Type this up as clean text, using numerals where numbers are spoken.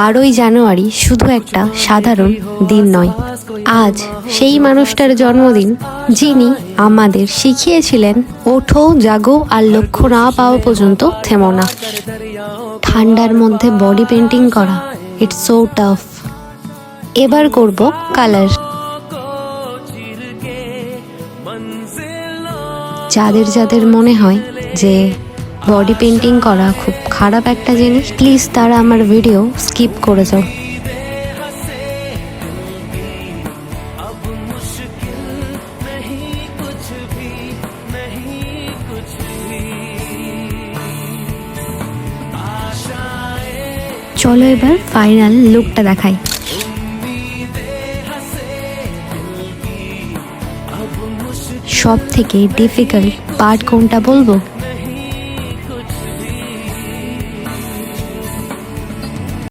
12ই জানুয়ারি শুধু একটা সাধারণ দিন নয়, আজ সেই মানুষটার জন্মদিন যিনি আমাদের শিখিয়েছিলেন ওঠো জাগো আর লক্ষ্য না পাওয়া পর্যন্ত থেমো না। ঠান্ডার মধ্যে বডি পেন্টিং করা, ইটস সো টাফ। এবার করব কালার। যাদের যাদের মনে হয় যে বডি পেন্টিং করা খুব খারাপ একটা জিনিস, প্লিজ তারা আমার ভিডিও স্কিপ করে যাও। চলো এবার ফাইনাল লুকটা দেখাই। সব থেকে ডিফিকাল্ট পার্ট কোনটা বলবো?